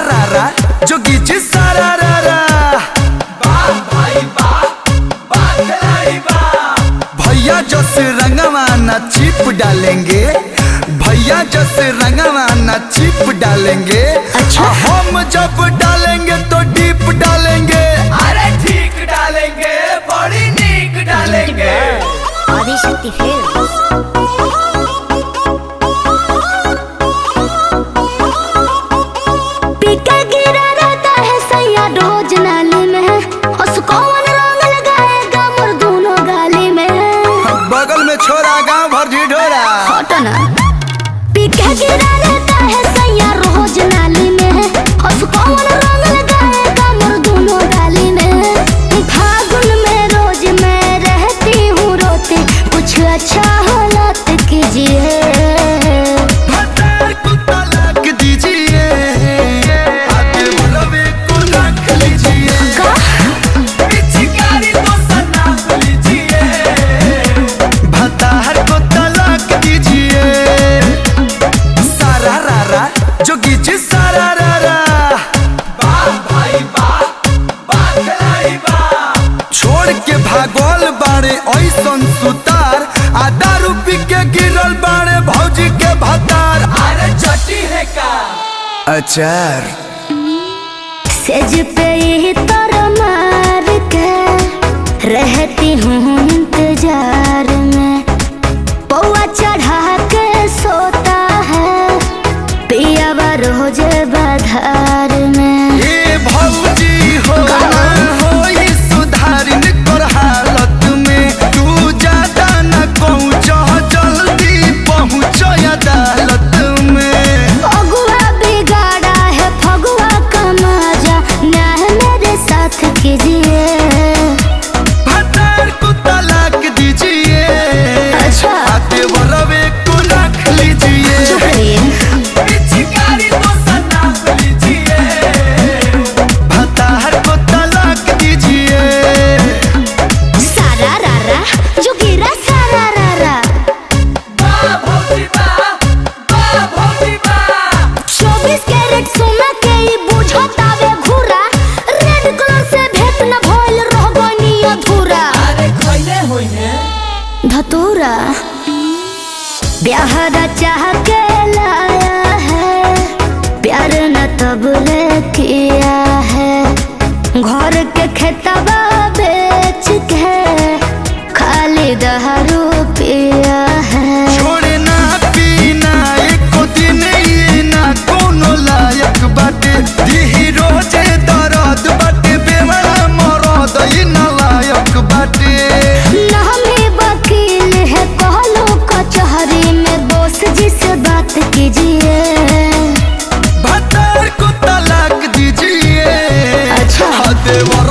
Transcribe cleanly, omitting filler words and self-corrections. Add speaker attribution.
Speaker 1: रा रा जोगी जी सारा रा रा।
Speaker 2: वाह भाई वाह, वाह खिलाड़ी वाह।
Speaker 1: भैया जस रंगवा ना चिप डालेंगे, भैया जस रंगवा ना चिप डालेंगे।
Speaker 3: अच्छा।
Speaker 1: हम जब डालेंगे तो डीप डालेंगे।
Speaker 2: अरे ठीक डालेंगे, बड़ी नीक डालेंगे।
Speaker 3: आदिशक्ति फिल्म्स। पीका गिरा रहता है सैया रोज नाली में, उसको रंग लगाएगा मोर दोनों गाली में।
Speaker 1: बगल में छोरा गांव भर ढिढोरा।
Speaker 3: हटो ना। पीका गिरा रहता है सैया रोज नाली में, उसको रंग लगाएगा मोर दोनों गाली में। फागुन में रोज मैं रहती हूँ रोते, कुछ अच्छा हालात कीजिए।
Speaker 1: भतार को तलाक दीजिए, आगे रवे को रख लीजिए।
Speaker 2: पिचकारी तो सनाप लीजिए।
Speaker 1: भतार को तलाक दीजिए। सारा रा रा जोगी जी सारा रा रा।
Speaker 2: वाह भाई वाह, वाह खिलाड़ी वाह।
Speaker 1: छोड़ के भागल बाड़े ऐसन सुतार, आधा रूपी के गिरल बाड़े भौजी के भतार।
Speaker 2: अरे चटी है का
Speaker 1: अचार
Speaker 3: सेज पे ही तर मार के रहती हूँ इंतजार में, पौआ चढ़ा के सोता है पियावा रोज बाधार में।
Speaker 1: ए भौजी हो हो ये सुधारिन कर हालत में, तू ज्यादा न पहुँच, जल्दी पहुँच अदालत में।
Speaker 3: फगुआ बिगाड़ा है फगुआ का मजा, न्याय मेरे साथ कीजिए।
Speaker 1: भतार को तलाक दीजिए।
Speaker 3: अच्छा।
Speaker 1: आते वरवे को रख लीजिए।
Speaker 3: चुप रहिए।
Speaker 2: पिचकारी तो सनाप लीजिए।
Speaker 1: भतार को तलाक दीजिए।
Speaker 3: सारा रा रा जो गिरा सारा रा रा।
Speaker 2: वाह भौजी वाह, वाह भौजी वाह।
Speaker 3: 24 कैरेट सोना के ई बुझतावे घुरा, रेड कलर से भेंट न भइल रह गनी अधूरा।
Speaker 2: अरे खइले होई है
Speaker 3: धतूरा ब्याहरा चाह के लाया है, प्यार न तबले किया है। घर के खेतबा बेच के खाली दारू पिया है।
Speaker 1: छोड़े ना पीना एको दिन ये ना कोनो लायक बाटे, दिही रोजे दर्द बाटे, बेवड़ा मरद ई नालायक बाटे।
Speaker 3: नामी वकील है कहलो कचहरी में, बोस जी से बात कीजिए।
Speaker 1: भतार को तलाक दीजिए।
Speaker 3: अच्छा।
Speaker 1: देवर